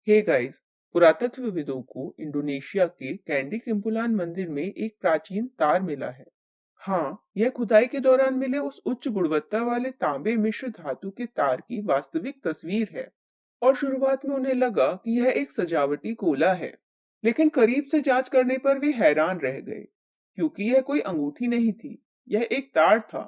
Hey guys, पुरातत्वविदों को Indonesia के candy किम्पुलान मंदिर में एक प्राचीन तार मिला है। हाँ, यह खुदाई के दौरान मिले उस उच्च गुणवत्ता वाले तांबे मिश्र धातु के तार की वास्तविक तस्वीर है। और शुरुआत में उन्हें लगा कि यह एक सजावटी गोला है, लेकिन करीब से जांच करने पर वे हैरान रह गए, क्योंकि यह कोई अंगूठी नहीं थी, यह एक तार था।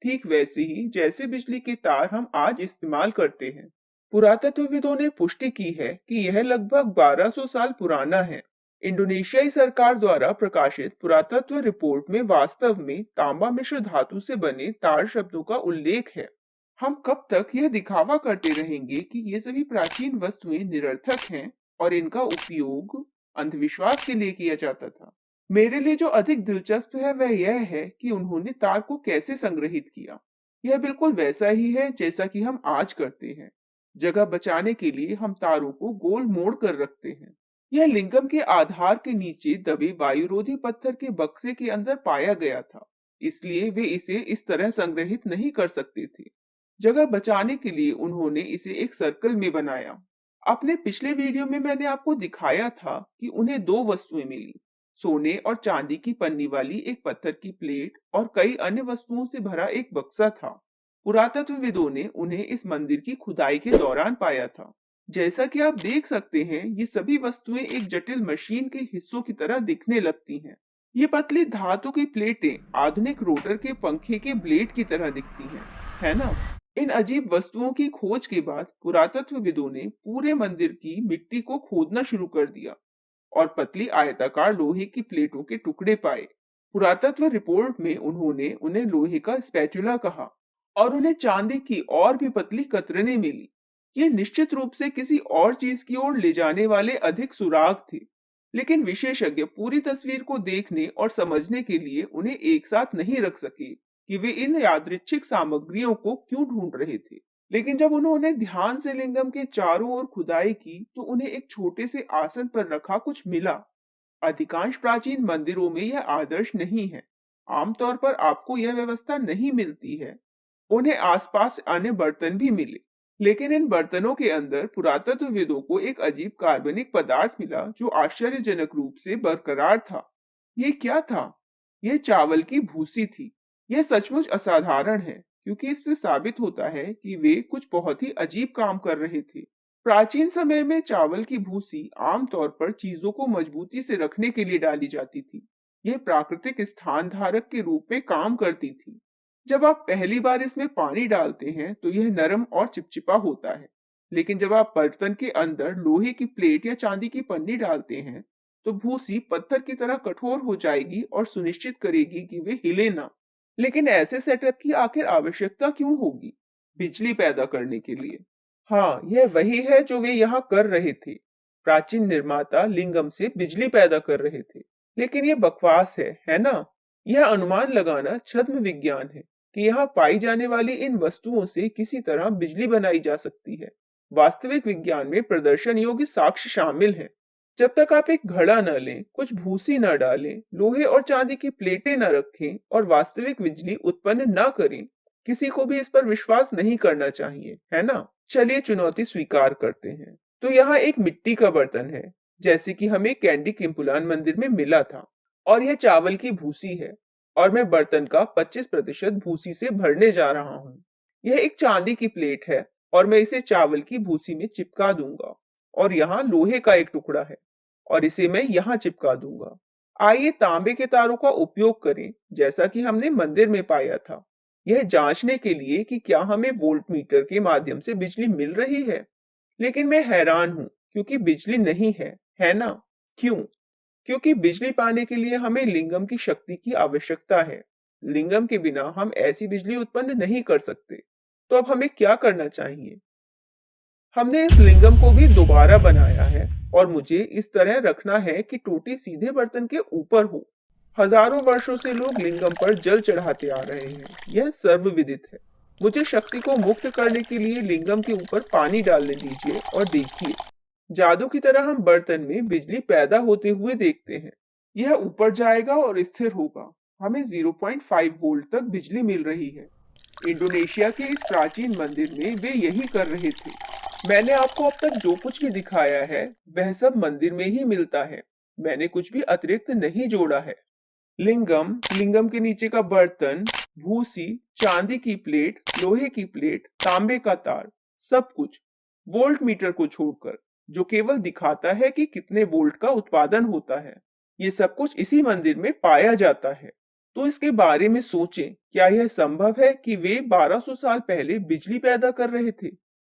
ठीक वैसे ही जैसे बिजली के तार हम आज इस्तेमाल करते हैं। पुरातत्वविदों ने पुष्टि की है कि यह लगभग 1200 साल पुराना है। इंडोनेशियाई सरकार द्वारा प्रकाशित पुरातत्व रिपोर्ट में वास्तव में तांबा मिश्र धातु से बने तार शब्दों का उल्लेख है। हम कब तक यह दिखावा करते रहेंगे कि ये सभी प्राचीन वस्तुएं निरर्थक हैं और इनका उपयोग अंधविश्वास के लिए किया जाता था। मेरे लिए जो अधिक दिलचस्प है वह यह है कि उन्होंने तार को कैसे संग्रहित किया। यह बिल्कुल वैसा ही है जैसा कि हम आज करते हैं। जगह बचाने के लिए हम तारों को गोल मोड़ कर रखते हैं। यह लिंगम के आधार के नीचे दबे वायुरोधी पत्थर के बक्से के अंदर पाया गया था, इसलिए वे इसे इस तरह संग्रहित नहीं कर सकते थे। जगह बचाने के लिए उन्होंने इसे एक सर्कल में बनाया। अपने पिछले वीडियो में मैंने आपको दिखाया था कि उन्हें दो वस्तुएं मिली, सोने और चांदी की पन्नी वाली एक पत्थर की प्लेट और कई अन्य वस्तुओं से भरा एक बक्सा था। पुरातत्वविदों ने उन्हें इस मंदिर की खुदाई के दौरान पाया था। जैसा कि आप देख सकते हैं, ये सभी वस्तुएं एक जटिल मशीन के हिस्सों की तरह दिखने लगती हैं। ये पतली धातु की प्लेटें आधुनिक रोटर के पंखे के ब्लेड की तरह दिखती हैं, है ना? इन अजीब वस्तुओं की खोज के बाद पुरातत्वविदों ने पूरे मंदिर की मिट्टी को खोदना शुरू कर दिया और पतली आयताकार लोहे की प्लेटों के टुकड़े पाए। पुरातत्व रिपोर्ट में उन्होंने उन्हें लोहे का स्पैचुला कहा और उन्हें चांदी की और भी पतली कतरनें मिली। ये निश्चित रूप से किसी और चीज की ओर ले जाने वाले अधिक सुराग थे, लेकिन विशेषज्ञ पूरी तस्वीर को देखने और समझने के लिए उन्हें एक साथ नहीं रख सके कि वे इन यादृच्छिक सामग्रियों को क्यों ढूंढ रहे थे। लेकिन जब उन्होंने ध्यान से लिंगम के चारों ओर खुदाई की तो उन्हें एक छोटे से आसन पर रखा कुछ मिला। अधिकांश प्राचीन मंदिरों में यह आदर्श नहीं है। आमतौर पर आपको यह व्यवस्था नहीं मिलती है। उन्हें आसपास अन्य बर्तन भी मिले, लेकिन इन बर्तनों के अंदर पुरातत्वविदों को एक अजीब कार्बनिक पदार्थ मिला जो आश्चर्यजनक रूप से बरकरार था। ये क्या था? यह चावल की भूसी थी। यह सचमुच असाधारण है, क्योंकि इससे साबित होता है कि वे कुछ बहुत ही अजीब काम कर रहे थे। प्राचीन समय में चावल की भूसी आमतौर पर चीजों को मजबूती से रखने के लिए डाली जाती थी। यह प्राकृतिक स्थान धारक के रूप में काम करती थी। जब आप पहली बार इसमें पानी डालते हैं तो यह नरम और चिपचिपा होता है, लेकिन जब आप बर्तन के अंदर लोहे की प्लेट या चांदी की पन्नी डालते हैं तो भूसी पत्थर की तरह कठोर हो जाएगी और सुनिश्चित करेगी कि वे हिले ना। लेकिन ऐसे सेटअप की आखिर आवश्यकता क्यों होगी? बिजली पैदा करने के लिए। हाँ, यह वही है जो वे यहाँ कर रहे थे। प्राचीन निर्माता लिंगम से बिजली पैदा कर रहे थे। लेकिन ये बकवास है ना? यह अनुमान लगाना छद्म विज्ञान है कि यहाँ पाई जाने वाली इन वस्तुओं से किसी तरह बिजली बनाई जा सकती है। वास्तविक विज्ञान में प्रदर्शन योग्य साक्ष्य शामिल हैं। जब तक आप एक घड़ा न लें, कुछ भूसी न डालें, लोहे और चांदी की प्लेटें न रखें और वास्तविक बिजली उत्पन्न न करें, किसी को भी इस पर विश्वास नहीं करना चाहिए, है ना? चलिए चुनौती स्वीकार करते हैं। तो यहाँ एक मिट्टी का बर्तन है, जैसे कि हमें कैंडी किम्पुलान मंदिर में मिला था, और यह चावल की भूसी है, और मैं बर्तन का 25% भूसी से भरने जा रहा हूँ। यह एक चांदी की प्लेट है और मैं इसे चावल की भूसी में चिपका दूंगा, और यहाँ लोहे का एक टुकड़ा है और इसे मैं यहाँ चिपका दूंगा। आइए तांबे के तारों का उपयोग करें, जैसा कि हमने मंदिर में पाया था, यह जांचने के लिए कि क्या हमें वोल्टमीटर के माध्यम से बिजली मिल रही है। लेकिन मैं हैरान हूँ, क्योंकि बिजली नहीं है ना? क्यों? क्योंकि बिजली पाने के लिए हमें लिंगम की शक्ति की आवश्यकता है। लिंगम के बिना हम ऐसी बिजली उत्पन्न नहीं कर सकते। तो अब हमें क्या करना चाहिए? हमने इस लिंगम को भी दोबारा बनाया है और मुझे इस तरह रखना है कि टोटी सीधे बर्तन के ऊपर हो। हजारों वर्षों से लोग लिंगम पर जल चढ़ाते आ रहे हैं। यह सर्वविदित है। मुझे शक्ति को मुक्त करने के लिए लिंगम के ऊपर पानी डालने दीजिए और देखिए, जादू की तरह हम बर्तन में बिजली पैदा होते हुए देखते हैं। यह ऊपर जाएगा और स्थिर होगा। हमें 0.5 वोल्ट तक बिजली मिल रही है। इंडोनेशिया के इस प्राचीन मंदिर में वे यही कर रहे थे। मैंने आपको अब तक जो कुछ भी दिखाया है वह सब मंदिर में ही मिलता है। मैंने कुछ भी अतिरिक्त नहीं जोड़ा है। लिंगम, लिंगम के नीचे का बर्तन, भूसी, चांदी की प्लेट, लोहे की प्लेट, तांबे का तार, सब कुछ वोल्ट मीटर को छोड़कर, जो केवल दिखाता है कि कितने वोल्ट का उत्पादन होता है। ये सब कुछ इसी मंदिर में पाया जाता है। तो इसके बारे में सोचें, क्या यह संभव है कि वे 1200 साल पहले बिजली पैदा कर रहे थे?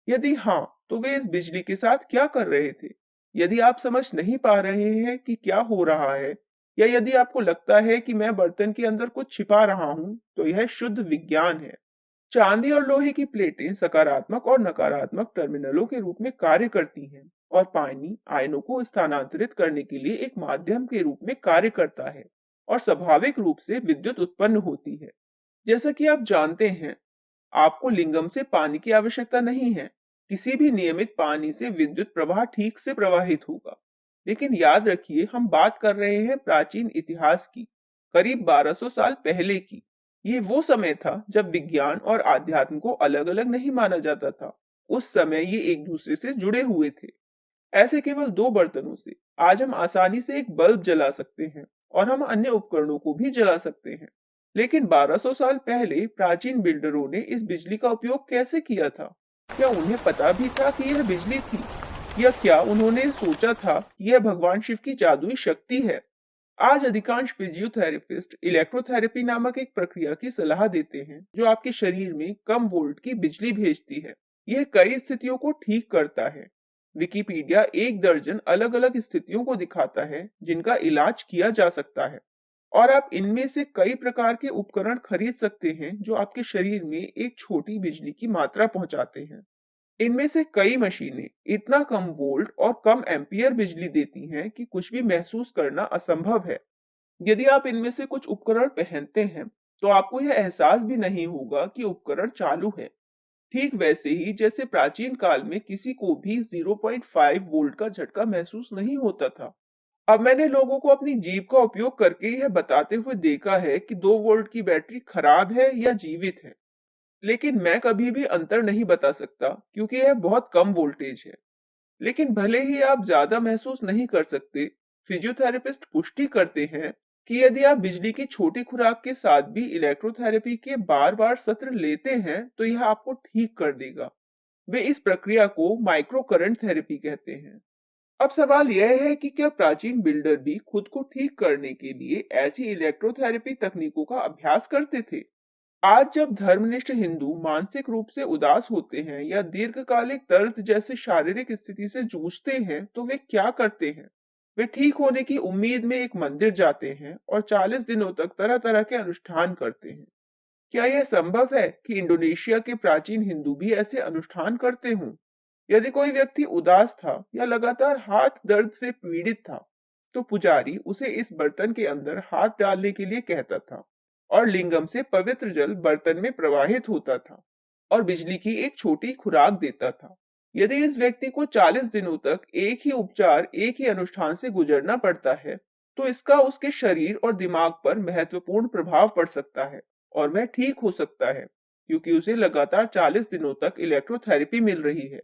यदि हाँ, तो वे इस बिजली के साथ क्या कर रहे थे? यदि आप समझ नहीं पा रहे हैं कि क्या हो रहा है, या यदि आपको लगता है कि मैं बर्तन के अंदर कुछ छिपा रहा हूं, तो यह शुद्ध विज्ञान है। चांदी और लोहे की प्लेटें सकारात्मक और नकारात्मक टर्मिनलों के रूप में कार्य करती हैं, और पानी आयनों को स्थानांतरित करने के लिए एक माध्यम के रूप में कार्य करता है, और स्वाभाविक रूप से विद्युत उत्पन्न होती है। जैसा कि आप जानते हैं, आपको लिंगम से पानी की आवश्यकता नहीं है। किसी भी नियमित पानी से विद्युत प्रवाह ठीक से प्रवाहित होगा। लेकिन याद रखिए, हम बात कर रहे हैं प्राचीन इतिहास की, करीब 1200 साल पहले की। ये वो समय था जब विज्ञान और आध्यात्म को अलग-अलग नहीं माना जाता था। उस समय ये एक दूसरे से जुड़े हुए थे। ऐसे केवल दो बर्तनों से आज हम आसानी से एक बल्ब जला सकते हैं, और हम अन्य उपकरणों को भी जला सकते हैं। लेकिन 1200 साल पहले प्राचीन बिल्डरों ने इस बिजली का उपयोग कैसे किया था? क्या उन्हें पता भी था कि यह बिजली थी? या क्या उन्होंने सोचा था कि यह भगवान शिव की जादुई शक्ति है? आज अधिकांश फिजियोथेरेपिस्ट इलेक्ट्रोथेरेपी नामक एक प्रक्रिया की सलाह देते हैं, जो आपके शरीर में कम वोल्ट की बिजली भेजती है। यह कई स्थितियों को ठीक करता है। विकिपीडिया एक दर्जन अलग-अलग स्थितियों को दिखाता है जिनका इलाज किया जा सकता है, और आप इनमें से कई प्रकार के उपकरण खरीद सकते हैं जो आपके शरीर में एक छोटी बिजली की मात्रा पहुंचाते हैं। इनमें से कई मशीनें इतना कम वोल्ट और कम एम्पियर बिजली देती हैं कि कुछ भी महसूस करना असंभव है। यदि आप इनमें से कुछ उपकरण पहनते हैं, तो आपको यह एहसास भी नहीं होगा कि उपकरण चालू है। ठीक वैसे ही जैसे प्राचीन काल में किसी को भी 0.5 वोल्ट का झटका महसूस नहीं होता था। अब मैंने लोगों को अपनी जीभ का उपयोग करके यह बताते हुए देखा है कि 2 वोल्ट की बैटरी खराब है या जीवित है। लेकिन मैं कभी भी अंतर नहीं बता सकता, क्योंकि यह बहुत कम वोल्टेज है। लेकिन भले ही आप ज्यादा महसूस नहीं कर सकते, फिजियोथेरेपिस्ट पुष्टि करते हैं कि यदि आप बिजली की छोटी खुराक के साथ भी इलेक्ट्रोथेरेपी के बार-बार सत्र लेते हैं, तो यह आपको ठीक कर देगा। वे इस प्रक्रिया को माइक्रो करंट थेरेपी कहते हैं। अब सवाल यह है कि क्या प्राचीन बिल्डर भी खुद को ठीक करने के लिए ऐसी इलेक्ट्रोथेरेपी तकनीकों का अभ्यास करते थे? आज जब धर्मनिष्ठ हिंदू मानसिक रूप से उदास होते हैं या दीर्घकालिक दर्द जैसे शारीरिक स्थिति से जूझते हैं, तो वे क्या करते हैं? वे ठीक होने की उम्मीद में एक मंदिर जाते हैं और 40 दिनों तक तरह तरह के अनुष्ठान करते हैं। क्या यह संभव है कि इंडोनेशिया के प्राचीन हिंदू भी ऐसे अनुष्ठान करते हों? यदि कोई व्यक्ति उदास था या लगातार हाथ दर्द से पीड़ित था, तो पुजारी उसे इस बर्तन के अंदर हाथ डालने के लिए कहता था, और लिंगम से पवित्र जल बर्तन में प्रवाहित होता था और बिजली की एक छोटी खुराक देता था। यदि इस व्यक्ति को 40 दिनों तक एक ही उपचार, एक ही अनुष्ठान से गुजरना पड़ता है, तो इसका उसके शरीर और दिमाग पर महत्वपूर्ण प्रभाव पड़ सकता है, और वह ठीक हो सकता है, क्योंकि उसे लगातार 40 दिनों तक इलेक्ट्रोथेरेपी मिल रही है।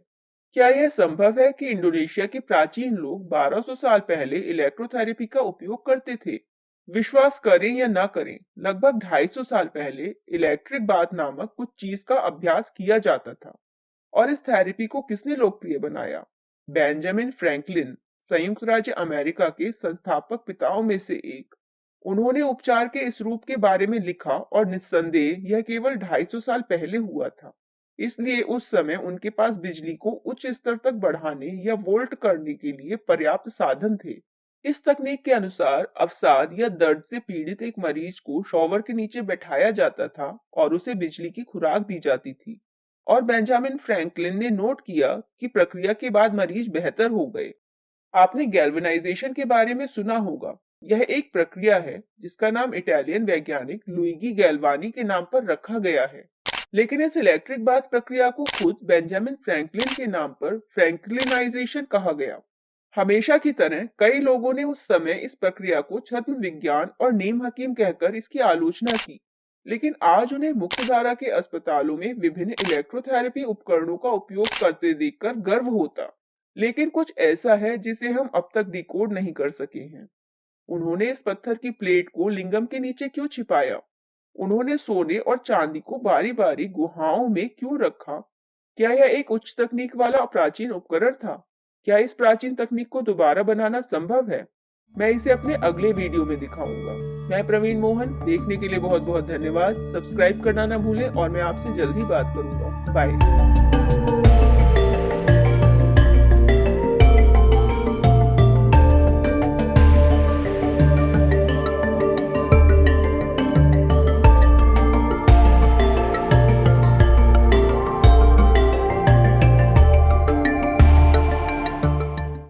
क्या यह संभव है कि इंडोनेशिया के प्राचीन लोग 1200 साल पहले इलेक्ट्रोथेरेपी का उपयोग करते थे? विश्वास करें या ना करें, लगभग 250 साल पहले इलेक्ट्रिक बाथ नामक कुछ चीज का अभ्यास किया जाता था। और इस थेरेपी को किसने लोकप्रिय बनाया? बेंजामिन फ्रैंकलिन, संयुक्त राज्य अमेरिका के संस्थापक पिताओं में से एक। उन्होंने उपचार के इस रूप के बारे में लिखा, और निस्संदेह यह केवल 250 साल पहले हुआ था। इसलिए उस समय उनके पास बिजली को उच्च स्तर तक बढ़ाने या वोल्ट करने के लिए पर्याप्त साधन थे। इस तकनीक के अनुसार अवसाद या दर्द से पीड़ित एक मरीज को शॉवर के नीचे बैठाया जाता था और उसे बिजली की खुराक दी जाती थी। और बेंजामिन फ्रैंकलिन ने नोट किया कि प्रक्रिया के बाद मरीज बेहतर हो गए। आपने गैल्वेनाइजेशन के बारे में सुना होगा। यह एक प्रक्रिया है जिसका नाम इटालियन वैज्ञानिक लुइगी गैल्वानी के नाम पर रखा गया है। लेकिन इस इलेक्ट्रिक बाथ प्रक्रिया को खुद बेंजामिन फ्रैंकलिन के नाम पर फ्रैंकलिनाइजेशन कहा गया। हमेशा की तरह कई लोगों ने उस समय इस प्रक्रिया को छद्म विज्ञान और नीम हकीम कहकर इसकी आलोचना की। लेकिन आज उन्हें मुख्यधारा के अस्पतालों में विभिन्न इलेक्ट्रोथेरेपी उपकरणों का उपयोग करते देखकर गर्व होता। लेकिन कुछ ऐसा है जिसे हम अब तक डिकोड नहीं कर सके हैं। उन्होंने इस पत्थर की प्लेट को लिंगम के नीचे क्यों छिपाया? उन्होंने सोने और चांदी को बारी-बारी गुहाओं में क्यों रखा? क्या यह एक उच्च तकनीक वाला प्राचीन उपकरण था? क्या इस प्राचीन तकनीक को दोबारा बनाना संभव है? मैं इसे अपने अगले वीडियो में दिखाऊंगा। मैं प्रवीण मोहन, देखने के लिए बहुत बहुत धन्यवाद। सब्सक्राइब करना ना भूलें और मैं आपसे जल्द ही बात करूंगा। बाय।